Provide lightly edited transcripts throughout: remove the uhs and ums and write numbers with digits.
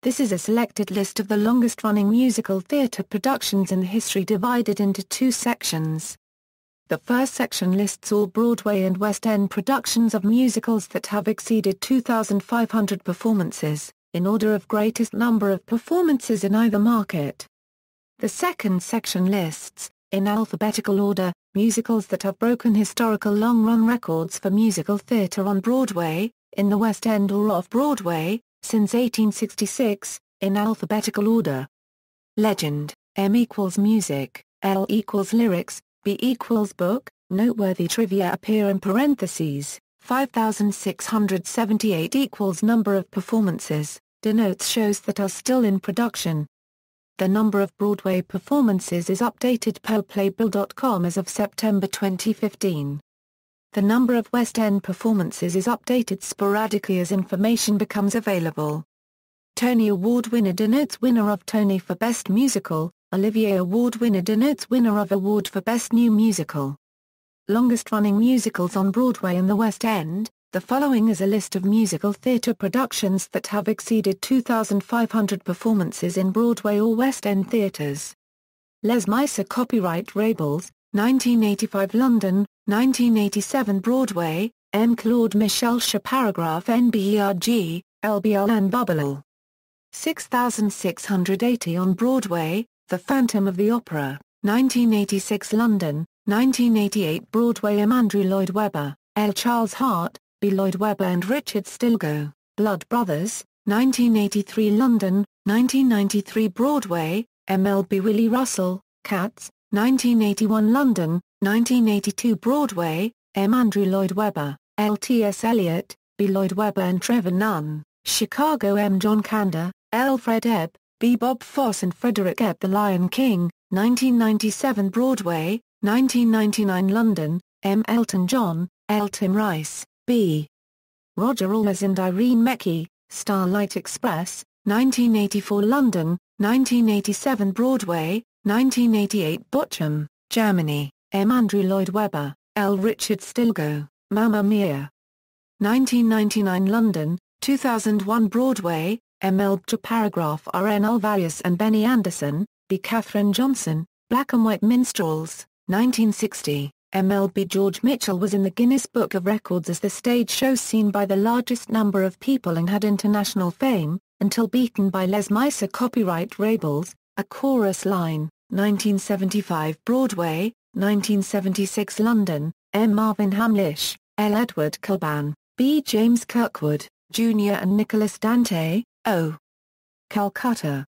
This is a selected list of the longest-running musical theatre productions in history divided into two sections. The first section lists all Broadway and West End productions of musicals that have exceeded 2,500 performances, in order of greatest number of performances in either market. The second section lists, in alphabetical order, musicals that have broken historical long-run records for musical theatre on Broadway, in the West End or Off-Broadway, since 1866, in alphabetical order. Legend: M equals music, L equals lyrics, B equals book. Noteworthy trivia appear in parentheses. 5,678 equals number of performances, denotes shows that are still in production. The number of Broadway performances is updated per Playbill.com as of September 2015. The number of West End performances is updated sporadically as information becomes available. Tony Award winner denotes winner of Tony for Best Musical. Olivier Award winner denotes winner of award for Best New Musical. Longest-running musicals on Broadway and the West End. The following is a list of musical theatre productions that have exceeded 2,500 performances in Broadway or West End theatres. Les Mis. Copyright Rabels, 1985 London, 1987 Broadway, M. Claude Michel. Paragraph NBERG, LB Alain Boublil. 6,680 on Broadway, The Phantom of the Opera, 1986 London, 1988 Broadway. M. Andrew Lloyd Webber, L. Charles Hart, B. Lloyd Webber and Richard Stilgoe, Blood Brothers, 1983 London, 1993 Broadway, M. L. B. Willie Russell, Cats, 1981 London, 1982 Broadway, M. Andrew Lloyd Webber, L. T. S. Eliot, B. Lloyd Webber and Trevor Nunn, Chicago. M. John Kander, L. Fred Ebb, B. Bob Fosse and Frederick Ebb. The Lion King, 1997 Broadway, 1999 London, M. Elton John, L. Tim Rice, B. Roger Allers and Irene Mecchi, Starlight Express, 1984 London, 1987 Broadway, 1988 Bochum, Germany, M. Andrew Lloyd Webber, L. Richard Stilgoe, Mamma Mia. 1999 London, 2001 Broadway, M. L. Paragraph R. N. Alvarius and Benny Anderson, B. Katherine Johnson, Black and White Minstrels, 1960. M. L. B. George Mitchell was in the Guinness Book of Records as the stage show seen by the largest number of people and had international fame, until beaten by Les Mis. Copyright Rabels, A Chorus Line, 1975 Broadway, 1976 London, M. Marvin Hamlish, L. Edward Kilban, B. James Kirkwood, Jr. and Nicholas Dante, O. Calcutta.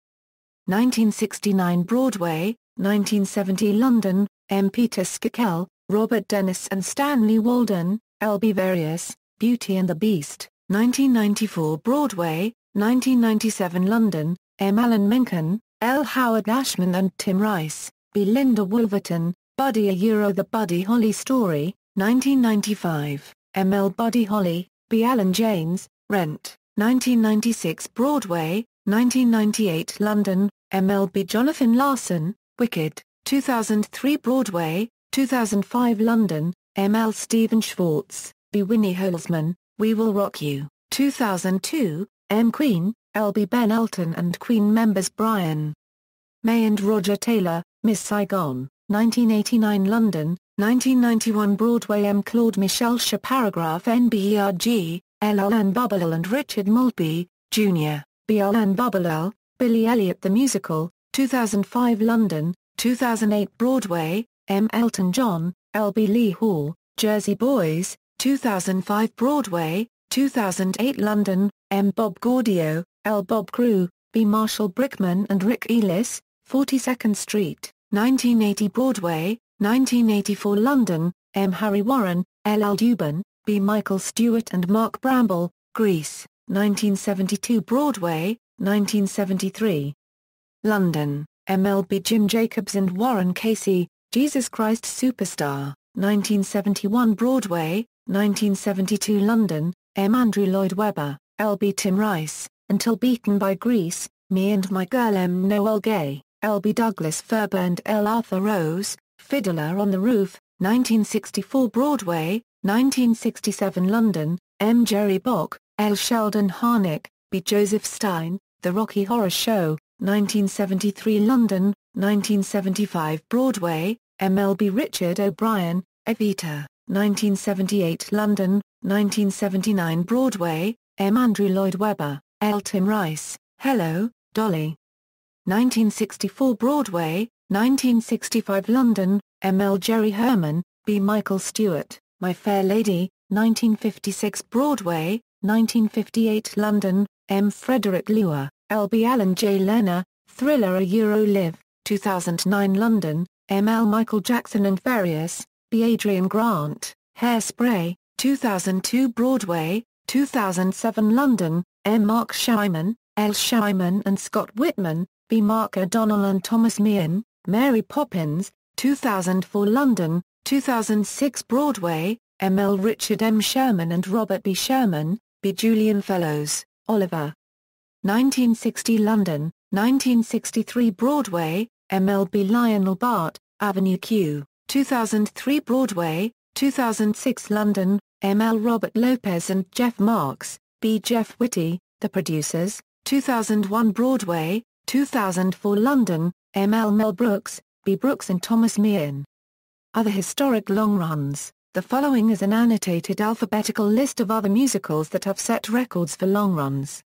1969 Broadway, 1970 London, M. Peter Schickel, Robert Dennis and Stanley Walden, L. B. Various, Beauty and the Beast, 1994 Broadway, 1997 London, M. Alan Menken, L. Howard Ashman and Tim Rice, B. Linda Wolverton, Buddy The Buddy Holly Story, 1995, M. L. Buddy Holly, B. Alan James, Rent, 1996 Broadway, 1998 London, M. L. B. Jonathan Larson, Wicked, 2003 Broadway, 2005 London, M. L. Stephen Schwartz, B. Winnie Holzman, We Will Rock You, 2002, M. Queen, L. B. Ben Elton and Queen members Brian May and Roger Taylor, Miss Saigon, 1989 London, 1991 Broadway. M. Claude Michel. Paragraph NBERG, L. Alain Boublil and Richard Maltby, Jr., B. Alain Boublil, Billy Elliot the Musical, 2005 London, 2008 Broadway, M. Elton John, L. B. Lee Hall, Jersey Boys, 2005 Broadway, 2008 London, M. Bob Gaudio, L. Bob Crew, B. Marshall Brickman and Rick Ellis, 42nd Street, 1980 Broadway, 1984 London, M. Harry Warren, L. Al Dubin, B. Michael Stewart and Mark Bramble, Grease, 1972 Broadway, 1973. London, M. L. B. Jim Jacobs and Warren Casey, Jesus Christ Superstar, 1971 Broadway, 1972 London, M. Andrew Lloyd Webber, L. B. Tim Rice, Until Beaten by Grease, Me and My Girl M. Noel Gay, L. B. Douglas Furber and L. Arthur Rose, Fiddler on the Roof, 1964 Broadway, 1967 London, M. Jerry Bock, L. Sheldon Harnick, B. Joseph Stein, The Rocky Horror Show, 1973 London, 1975 Broadway, MLB Richard O'Brien, Evita, 1978 London, 1979 Broadway, M. Andrew Lloyd Webber, L. Tim Rice, Hello, Dolly. 1964 Broadway, 1965 London, M. L. Jerry Herman, B. Michael Stewart, My Fair Lady, 1956 Broadway, 1958 London, M. Frederick Lewer, L. B. Alan J. Lerner, Thriller A Euro Live, 2009 London, M. L. Michael Jackson and Various, B. Adrian Grant, Hairspray, 2002 Broadway, 2007 London, M. Mark Scheiman, L. Scheiman and Scott Whitman, B. Mark O'Donnell and Thomas Meehan, Mary Poppins, 2004 London, 2006 Broadway, M. L. Richard M. Sherman and Robert B. Sherman, B. Julian Fellows, Oliver. 1960 London, 1963 Broadway, M. L. B. Lionel Bart, Avenue Q, 2003 Broadway, 2006 London, M. L. Robert Lopez and Jeff Marks, B. Jeff Whitty, The Producers, 2001 Broadway, 2004 London, M. L. Mel Brooks, B. Brooks and Thomas Meehan. Other historic long runs. The following is an annotated alphabetical list of other musicals that have set records for long runs.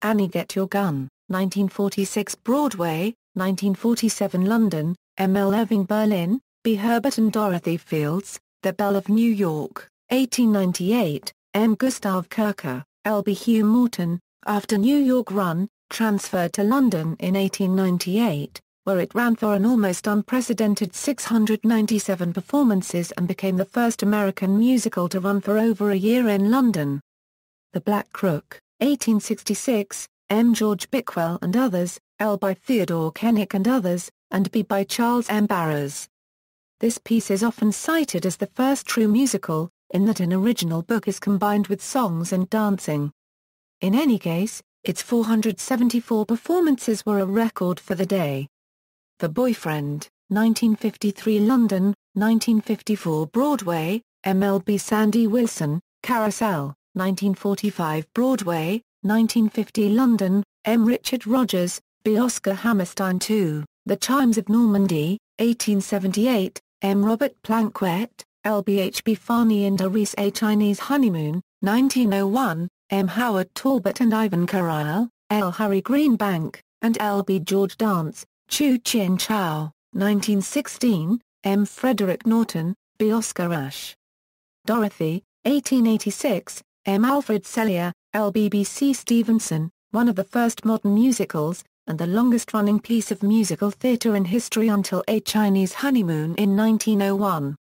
Annie Get Your Gun, 1946 Broadway, 1947 London, M. L. Irving Berlin, B. Herbert and Dorothy Fields, The Belle of New York, 1898, M. Gustav Kircher, L. B. Hugh Morton, after New York run, transferred to London in 1898, where it ran for an almost unprecedented 697 performances and became the first American musical to run for over a year in London. The Black Crook, 1866, M. George Bickwell and others, L. by Theodore Kennick and others, and B. by Charles M. Barrows. This piece is often cited as the first true musical, in that an original book is combined with songs and dancing. In any case, its 474 performances were a record for the day. The Boyfriend, 1953 London, 1954 Broadway, M. L. B. Sandy Wilson, Carousel, 1945 Broadway, 1950 London, M. Richard Rogers, B. Oscar Hammerstein II, The Chimes of Normandy, 1878, M. Robert Planquet, L. B. H. B. Farney and Doris A. Chinese Honeymoon, 1901, M. Howard Talbot and Ivan Carlisle, L. Harry Greenbank, and L. B. George Dance, Chu Chin Chow, 1916, M. Frederick Norton, B. Oscar Ashe. Dorothy, 1886, M. Alfred Sellier, L. B. B. C. Stevenson, one of the first modern musicals, and the longest-running piece of musical theatre in history until A Chinese Honeymoon in 1901.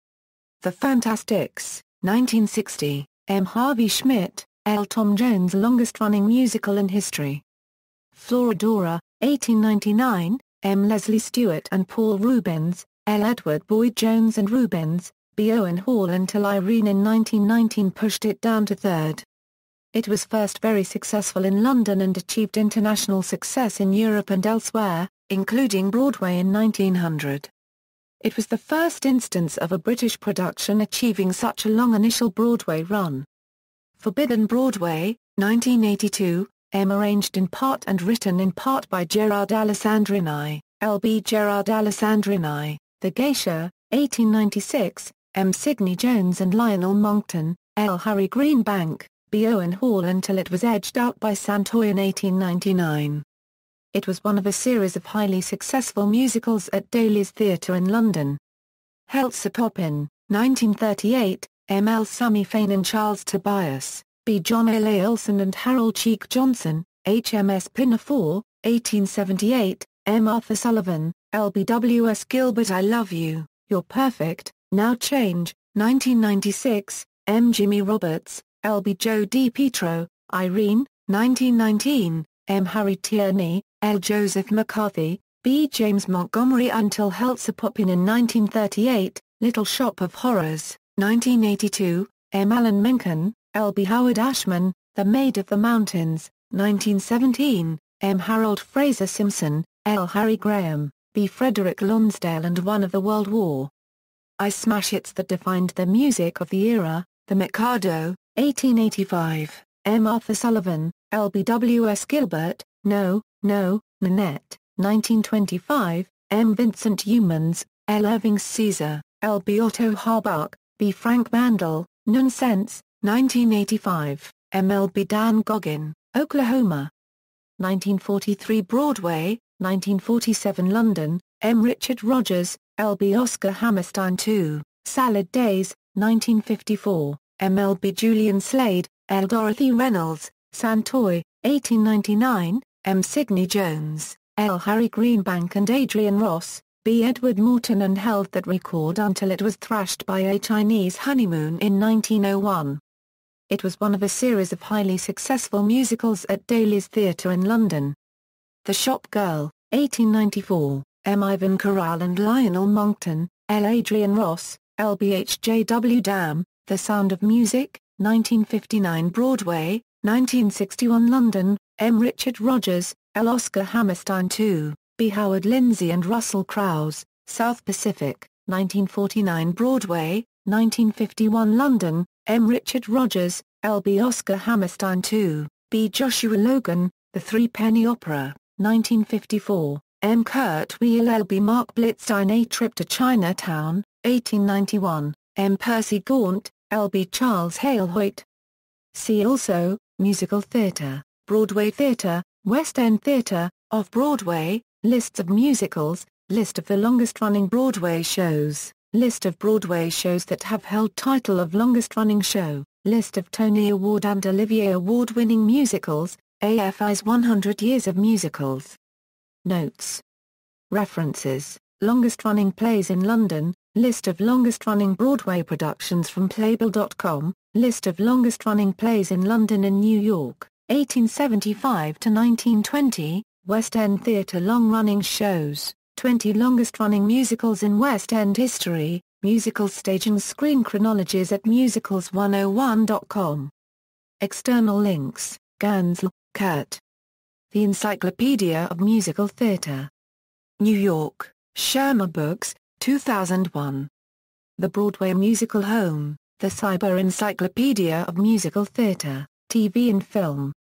The Fantastics, 1960, M. Harvey Schmidt, L. Tom Jones' longest-running musical in history. Florodora, 1899, M. Leslie Stewart and Paul Rubens, L. Edward Boyd Jones and Rubens, B. Owen Hall until Irene in 1919 pushed it down to third. It was first very successful in London and achieved international success in Europe and elsewhere, including Broadway in 1900. It was the first instance of a British production achieving such a long initial Broadway run. Forbidden Broadway, 1982, M. arranged in part and written in part by Gerard Alessandrini, L. B. Gerard Alessandrini, The Geisha, 1896, M. Sidney Jones and Lionel Monckton, L. Harry Greenbank, B. Owen Hall until it was edged out by Santoy in 1899. It was one of a series of highly successful musicals at Daly's Theatre in London. Hellzapoppin', 1938, M. L. Sammy Fain and Charles Tobias, B. John L. A. Olson and Harold Cheek Johnson, HMS Pinafore, 1878, M. Arthur Sullivan, L. B. W. S. Gilbert I Love You, You're Perfect, Now Change, 1996, M. Jimmy Roberts, L. B. Joe D. Petro, Irene, 1919, M. Harry Tierney, L. Joseph McCarthy, B. James Montgomery until Hellzapoppin' in 1938, Little Shop of Horrors, 1982, M. Alan Menken, L. B. Howard Ashman, The Maid of the Mountains, 1917, M. Harold Fraser Simpson, L. Harry Graham, B. Frederick Lonsdale and One of the World War. I Smash Hits that defined the music of the era, The Mikado, 1885, M. Arthur Sullivan, L. B. W. S. Gilbert, No, No, Nanette, 1925, M. Vincent Youmans, L. Irving Caesar, L. B. Otto Harbach, B. Frank Mandel, Nonsense, 1985, M. L. B. Dan Goggin, Oklahoma. 1943 Broadway, 1947 London, M. Richard Rogers, L. B. Oscar Hammerstein II, Salad Days, 1954, M. L. B. Julian Slade, L. Dorothy Reynolds, Santoy, 1899, M. Sidney Jones, L. Harry Greenbank and Adrian Ross, B. Edward Morton, and held that record until it was thrashed by A Chinese Honeymoon in 1901. It was one of a series of highly successful musicals at Daly's Theatre in London. The Shop Girl, 1894, M. Ivan Corral and Lionel Monckton, L. Adrian Ross, L. B. H. J. W. Dam, The Sound of Music, 1959 Broadway, 1961 London, M. Richard Rogers, L. Oscar Hammerstein II, B. Howard Lindsay and Russell Krauss, South Pacific, 1949 Broadway, 1951 London, M. Richard Rogers, L. B. Oscar Hammerstein II, B. Joshua Logan, The Threepenny Opera, 1954, M. Kurt Weill, L. B. Mark Blitzstein, A Trip to Chinatown, 1891, M. Percy Gaunt, L. B. Charles Hale Hoyt. See also, Musical theatre, Broadway theatre, West End theatre, Off-Broadway, Lists of musicals, List of the longest-running Broadway shows, List of Broadway shows that have held title of longest-running show, List of Tony Award and Olivier Award-winning musicals, AFI's 100 Years of Musicals. Notes. References, Longest-running plays in London, List of longest-running Broadway productions from Playbill.com, List of longest-running plays in London and New York, 1875 to 1920, West End Theatre long-running shows, 20 longest-running musicals in West End history, musical stage and screen chronologies at musicals101.com. External links, Gansl, Kurt. The Encyclopedia of Musical Theatre. New York, Schirmer Books, 2001. The Broadway Musical Home, The Cyber Encyclopedia of Musical Theatre, TV and Film.